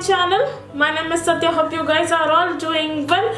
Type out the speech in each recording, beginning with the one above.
channel. My name is Sathya. Hope you guys are all doing well.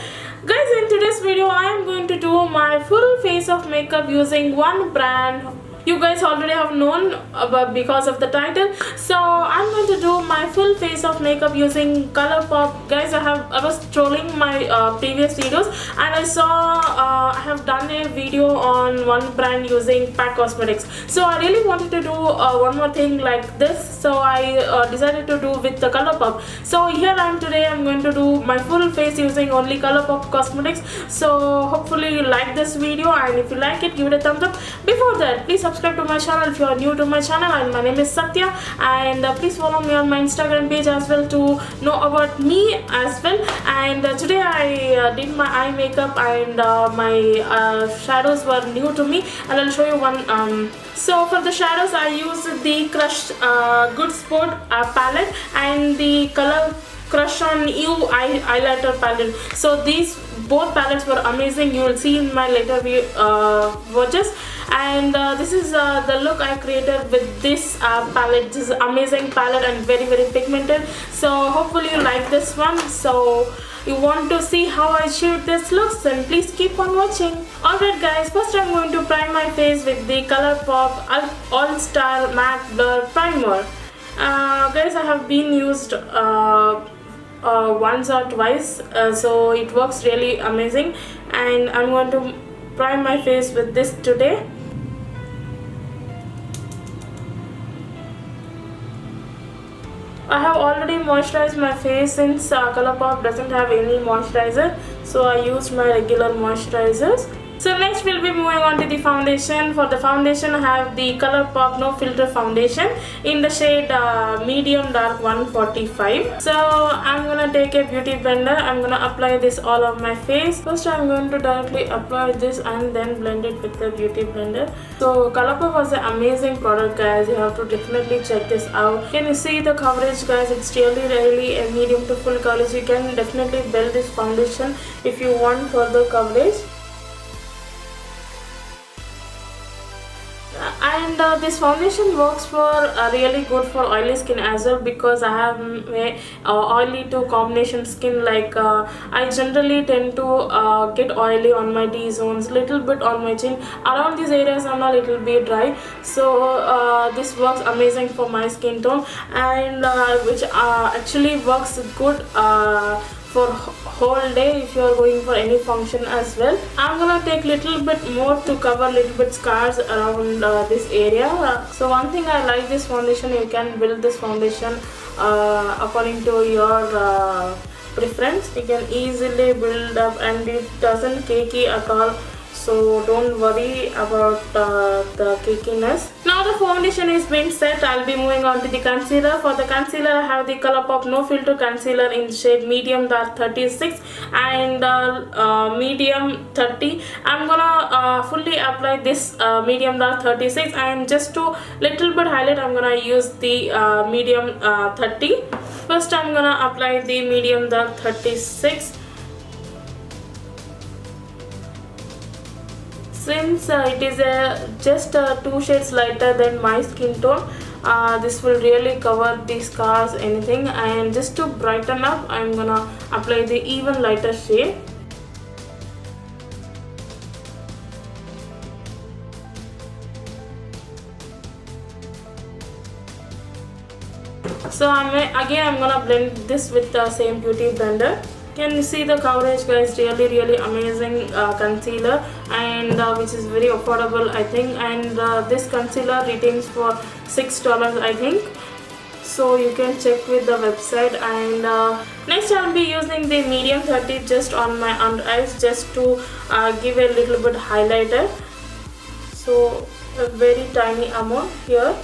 Guys, in today's video I am going to do my full face of makeup using one brand. You guys already have known about because of the title. So I'm going to do my full face of makeup using Colourpop. Guys, I was trolling my previous videos and I saw I have done a video on one brand using Palatte Cosmetics. So I really wanted to do one more thing like this. So I decided to do with the Colourpop. So here I am today. I'm going to do my full face using only Colourpop Cosmetics. So hopefully you like this video, and if you like it, give it a thumbs up. Before that, please subscribe to my channel if you are new to my channel, and my name is Sathya, and please follow me on my Instagram page as well to know about me as well. And today I did my eye makeup, and my shadows were new to me, and I'll show you one. So for the shadows I used the Crush Good Sport palette and the color Crush on You highlighter palette. So these both palettes were amazing. You will see in my later watches. And this is the look I created with this palette. This is amazing palette and very pigmented. So hopefully you like this one. So you want to see how I shoot this looks, then please keep on watching. Alright guys, first I'm going to prime my face with the Colourpop All Star Matte Blur Primer. Guys, I have been used once or twice, so it works really amazing, and I'm going to prime my face with this today. I have already moisturized my face since Colourpop doesn't have any moisturizer, so I used my regular moisturizers. So next we'll be moving on to the foundation. For the foundation I have the Colourpop No Filter Foundation in the shade Medium Dark 145. So I'm gonna take a beauty blender. I'm gonna apply this all on my face. First I'm going to directly apply this and then blend it with the beauty blender. So Colourpop was an amazing product, guys. You have to definitely check this out. Can you see the coverage, guys? It's really a medium to full coverage. You can definitely build this foundation if you want further coverage. And this foundation works for really good for oily skin as well, because I have a oily to combination skin. Like I generally tend to get oily on my T-zones, little bit on my chin. Around these areas I'm a little bit dry, so this works amazing for my skin tone, and which actually works good for whole day if you are going for any function as well. I'm gonna take little bit more to cover little bit scars around this area. So one thing I like this foundation, you can build this foundation according to your preference. You can easily build up and it doesn't cakey at all. So don't worry about the cakiness. Now the foundation is being set, I'll be moving on to the concealer. For the concealer I have the Colourpop No Filter Concealer in shade Medium Dark 36 and Medium 30. I'm gonna fully apply this Medium Dark 36, and just to little bit highlight I'm gonna use the Medium 30. First I'm gonna apply the Medium Dark 36. Since it is just 2 shades lighter than my skin tone, this will really cover the scars, anything. And just to brighten up, I'm gonna apply the even lighter shade. So I'm gonna blend this with the same beauty blender. Can you see the coverage, guys? Really amazing concealer, and which is very affordable, I think. And this concealer retails for $6, I think. So you can check with the website. And next I'll be using the Medium 30 just on my under eyes, just to give a little bit highlighter. So a very tiny amount here.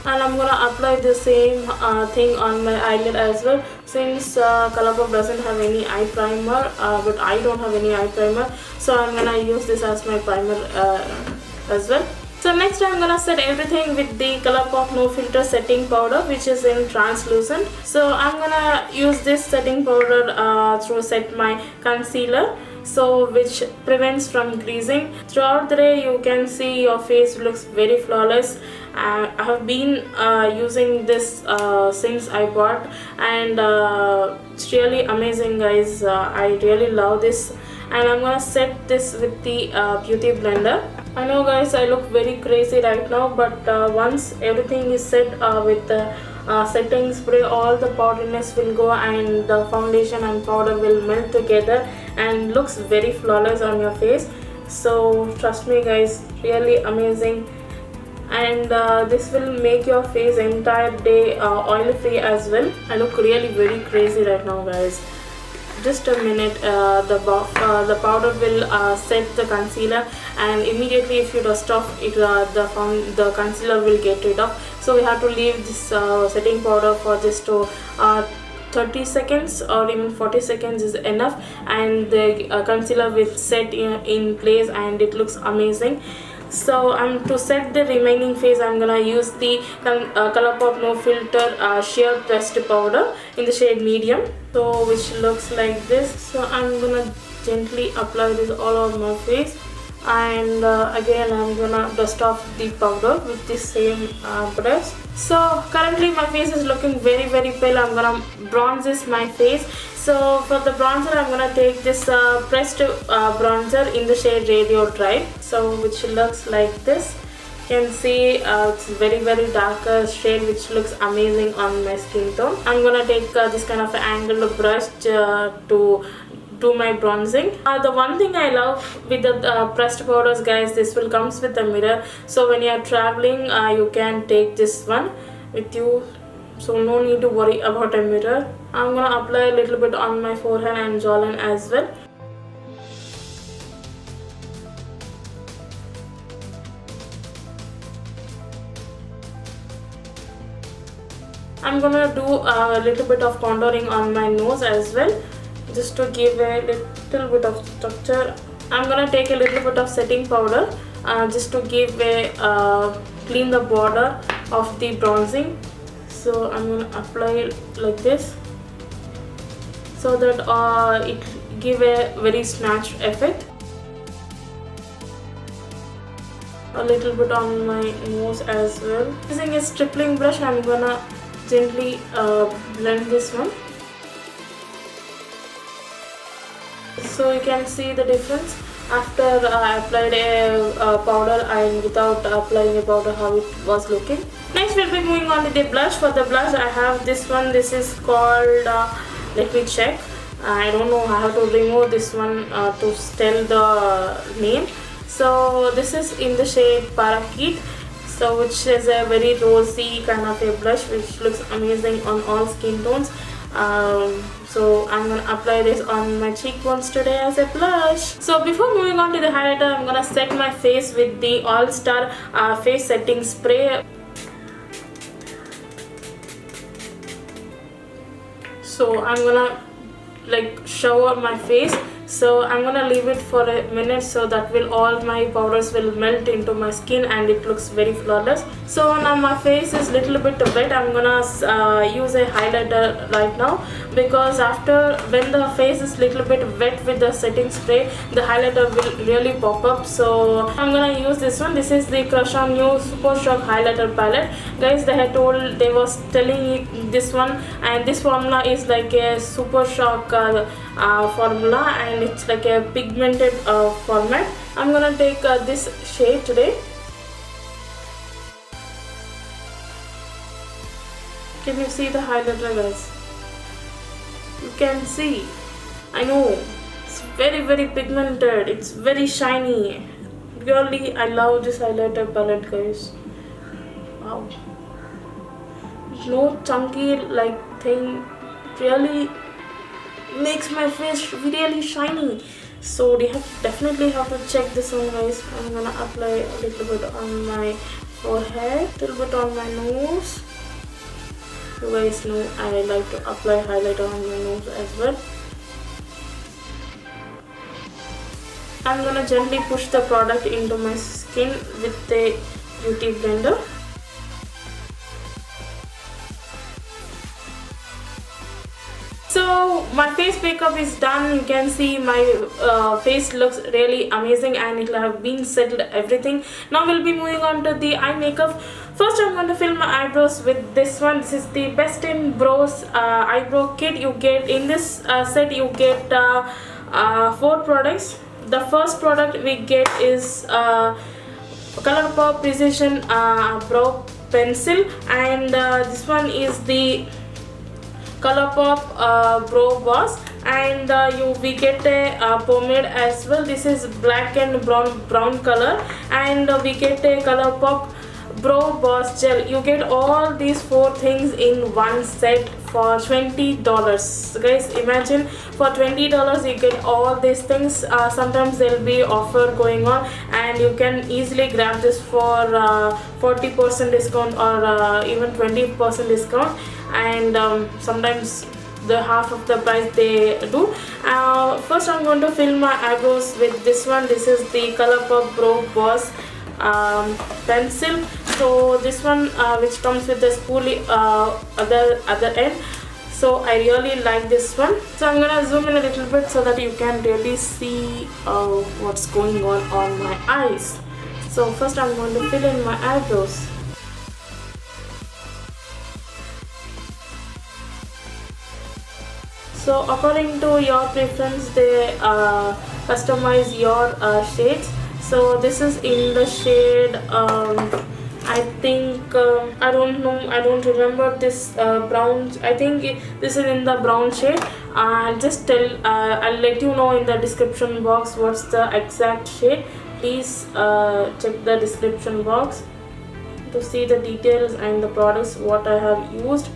And I'm gonna apply the same thing on my eyelid as well, since Colourpop doesn't have any eye primer, but I don't have any eye primer, so I'm gonna use this as my primer as well. So next I'm gonna set everything with the Colourpop No Filter Setting Powder, which is in translucent. So I'm gonna use this setting powder to set my concealer. so which prevents from greasing. Throughout the day you can see your face looks very flawless, I have been using this since I bought, and it's really amazing, guys. I really love this, and I'm gonna set this with the beauty blender. I know, guys, I look very crazy right now, but once everything is set with the setting spray, all the powderiness will go and the foundation and powder will melt together and looks very flawless on your face. So trust me, guys, really amazing. And this will make your face entire day oil free as well. I look really very crazy right now, guys. Just a minute, the powder will set the concealer, and immediately if you dust off it, the concealer will get rid of. So we have to leave this setting powder for just 30 seconds or even 40 seconds is enough, and the concealer will set in place and it looks amazing. So to set the remaining face, I'm gonna use the Colourpop No Filter Sheer pressed powder in the shade medium, so which looks like this. So I'm gonna gently apply this all over my face, and again I'm gonna dust off the powder with the same brush. So currently my face is looking very very pale. I'm gonna bronze this my face. So for the bronzer, I'm gonna take this pressed bronzer in the shade RodeoDrive, so which looks like this. You can see it's very very darker shade, which looks amazing on my skin tone. I'm gonna take this kind of angled brush to do my bronzing. The one thing I love with the pressed powders, guys, this will comes with a mirror, so when you are traveling you can take this one with you, so no need to worry about a mirror. I'm gonna apply a little bit on my forehead and jawline as well. I'm gonna do a little bit of contouring on my nose as well, just to give a little bit of structure. I'm gonna take a little bit of setting powder just to give a clean the border of the bronzing. So I'm gonna apply it like this, so that it give a very snatched effect. A little bit on my nose as well. Using a stippling brush, I'm gonna gently blend this one. So you can see the difference after I applied a powder and without applying a powder, how it was looking. Next we'll be moving on to the blush. For the blush, I have this one. This is called let me check. I don't know, I have to remove this one to tell the name. So this is in the shade Parakeet, so which is a very rosy kind of a blush, which looks amazing on all skin tones. So I'm gonna apply this on my cheekbones today as a blush. So before moving on to the highlighter, I'm gonna set my face with the All Star face setting spray. So I'm gonna like shower my face. So I'm gonna leave it for a minute, so that will all my powders will melt into my skin and it looks very flawless. So now my face is little bit wet. I'm gonna use a highlighter right now, because after when the face is little bit wet with the setting spray, the highlighter will really pop up. So I'm gonna use this one. This is the Crush On You Super Shock Highlighter Palette. Guys, they was telling this one, and this formula is like a Super Shock formula, and it's like a pigmented format. I'm gonna take this shade today. Can you see the highlighter, guys? You can see. I know it's very very pigmented. It's very shiny. Really, I love this highlighter palette, guys. Wow. No chunky like thing. Really makes my face really shiny. So you definitely have to check this one, guys. I'm gonna apply a little bit on my forehead, a little bit on my nose. You guys know I like to apply highlighter on my nose as well. I'm gonna gently push the product into my skin with the beauty blender. So my face makeup is done. You can see my face looks really amazing, and it will have been settled everything. Now we'll be moving on to the eye makeup. First I'm going to fill my eyebrows with this one. This is the Best in Brows eyebrow kit. You get in this set, you get 4 products. The first product we get is Colourpop Precision Brow Pencil, and this one is the Colourpop Brow Boss, and we get a pomade as well. This is black and brown color, and we get a Colourpop Brow Boss Gel. You get all these 4 things in one set for $20. Guys, imagine, for $20 you get all these things. Sometimes there will be offer going on, and you can easily grab this for 40% discount or even 20% discount, and sometimes the half of the price they do. First I'm going to fill my eyebrows with this one. This is the Colourpop Brow Boss pencil. So this one which comes with the spoolie other end. So I really like this one. So I'm gonna zoom in a little bit so that you can really see what's going on my eyes. So first I'm going to fill in my eyebrows. So according to your preference, they customize your shades. So this is in the shade I think I don't know, I don't remember this brown. I think this is in the brown shade. I'll let you know in the description box what's the exact shade. Please check the description box to see the details and the products what I have used.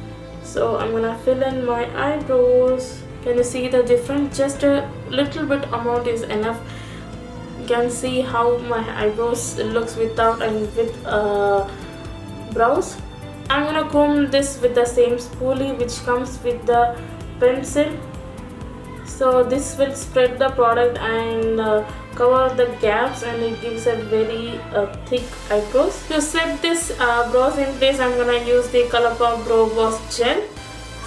So I'm gonna fill in my eyebrows. Can you see the difference? Just a little bit amount is enough. You can see how my eyebrows looks without and with brows. I'm gonna comb this with the same spoolie which comes with the pencil. So this will spread the product and cover the gaps, and it gives a very thick eyebrows. To set this brows in place, I'm gonna use the Colourpop Brow Boss Gel,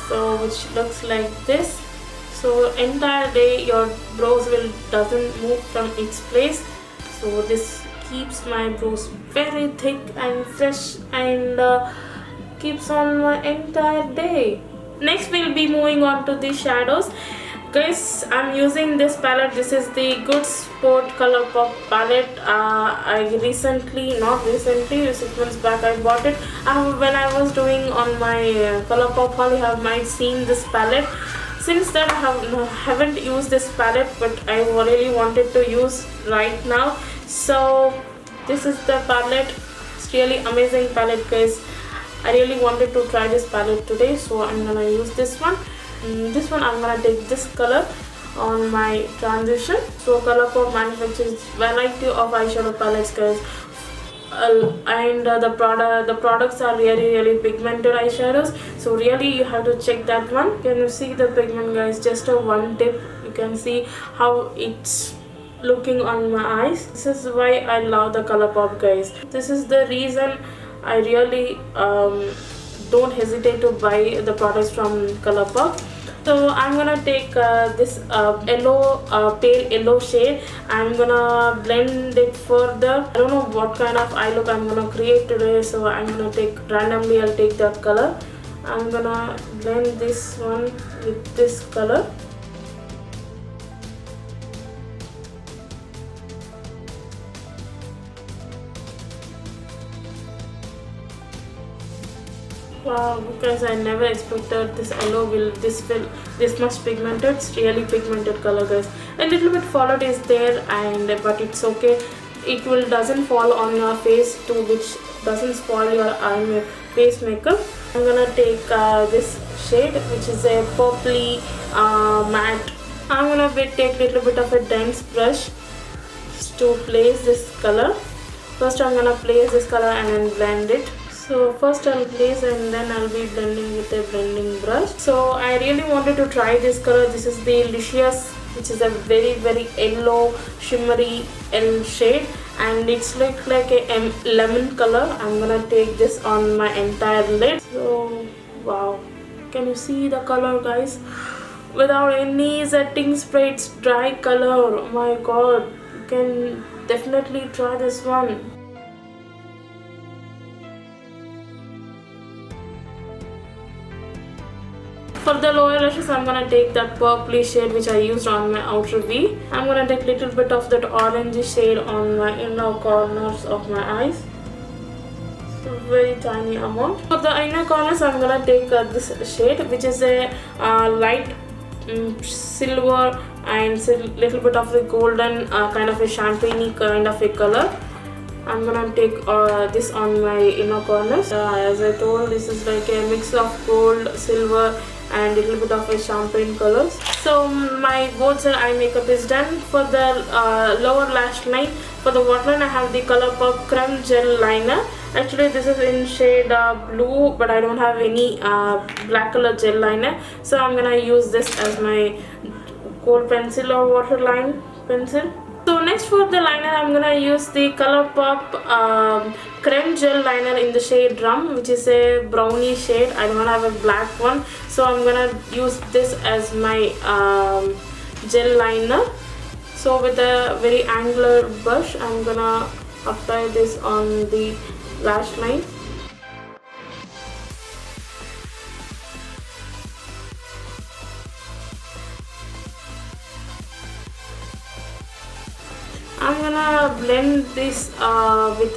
so which looks like this. So entire day your brows doesn't move from its place. So this keeps my brows very thick and fresh, and keeps on my entire day. Next we'll be moving on to the shadows. Guys, I'm using this palette. This is the Good Sport Colourpop palette. Not recently, 6 months back I bought it. When I was doing on my Colourpop haul, you might seen this palette. Since that I haven't used this palette, but I really wanted to use right now. So this is the palette. It's really amazing palette, guys. I really wanted to try this palette today, so I'm gonna use this one. This one I'm gonna take this color on my transition. So Colourpop manufactures variety of eyeshadow palettes, guys, and the products are really pigmented eyeshadows. So really you have to check that one. Can you see the pigment, guys? Just a one tip, you can see how it's looking on my eyes. This is why I love the Colourpop, guys. This is the reason I really don't hesitate to buy the products from Colourpop. So I'm gonna take this pale yellow shade. I'm gonna blend it further. I don't know what kind of eye look I'm gonna create today, so I'm gonna take randomly. I'll take that color. I'm gonna blend this one with this color. Wow, because I never expected this yellow will this much pigmented. It's really pigmented color, guys. A little bit fallout is there, but it's okay. It doesn't fall on your face too, which doesn't spoil your face makeup. I'm gonna take this shade, which is a purpley matte. I'm gonna take a little bit of a dense brush to place this color. First I'm gonna place this color and then blend it. So first I'll place and then I'll be blending with a blending brush. So I really wanted to try this color. This is the Licious, which is a very yellow shimmery shade, and it's look like a lemon color. I'm gonna take this on my entire lid. So wow, can you see the color, guys? Without any setting spray, it's dry color. Oh my god, you can definitely try this one. For the lower lashes, I'm gonna take that purpley shade which I used on my outer V. I'm gonna take little bit of that orangey shade on my inner corners of my eyes. So very tiny amount. For the inner corners, I'm gonna take this shade which is a light silver and little bit of the golden kind of a champagne kind of a color. I'm gonna take this on my inner corners. As I told, this is like a mix of gold, silver and a little bit of a champagne colors. So my both side eye makeup is done. For the lower lash line, for the waterline I have the Colourpop Creme Gel Liner. Actually this is in shade blue, but I don't have any black color gel liner, so I'm gonna use this as my gold pencil or waterline pencil. So next for the liner, I'm gonna use the Colourpop Creme Gel Liner in the shade Rum, which is a brownie shade. I don't have a black one, so I'm gonna use this as my gel liner. So with a very angular brush, I'm gonna apply this on the lash line. I'm gonna blend this with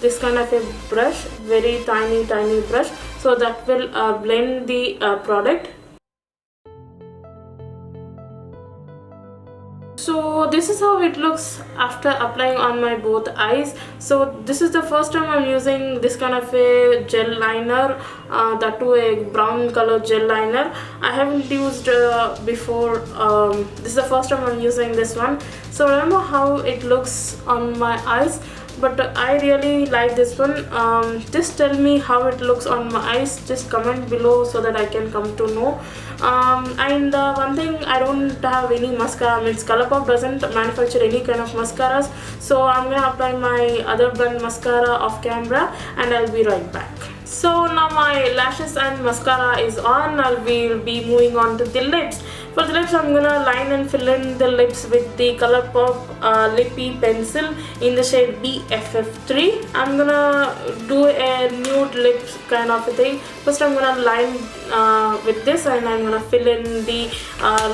this kind of a brush, very tiny brush, so that will blend the product. So this is how it looks after applying on my both eyes. So this is the first time I'm using this kind of a gel liner, that too a brown color gel liner. I haven't used before. This is the first time I'm using this one. So remember how it looks on my eyes, but I really like this one. Just tell me how it looks on my eyes. Just comment below so that I can come to know. And one thing, I don't have any mascara. Means Colourpop doesn't manufacture any kind of mascaras, so I'm gonna apply my other brand mascara off camera and I'll be right back. So now my lashes and mascara is on. I will be moving on to the lips. For the lips, I'm gonna line and fill in the lips with the Colourpop Lippy Pencil in the shade BFF3. I'm gonna do a nude lips kind of a thing. First, I'm gonna line with this, and I'm gonna fill in the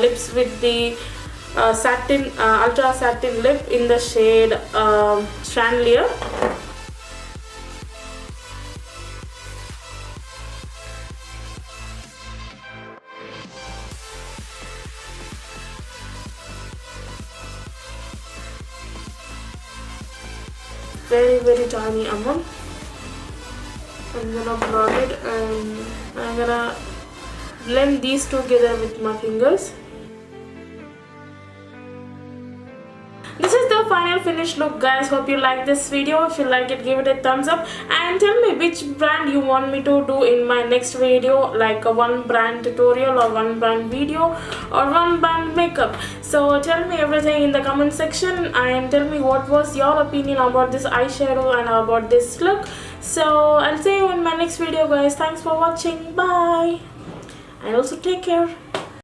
lips with the satin, ultra satin lip in the shade Chandelier. Very tiny amount. I'm gonna blot it and I'm gonna blend these together with my fingers. This is the final finished look, guys. Hope you like this video. If you like it, give it a thumbs up and tell me which brand you want me to do in my next video, like a one brand tutorial or one brand video or one brand makeup. So tell me everything in the comment section and tell me what was your opinion about this eyeshadow and about this look. So I'll see you in my next video, guys. Thanks for watching. Bye, and also take care.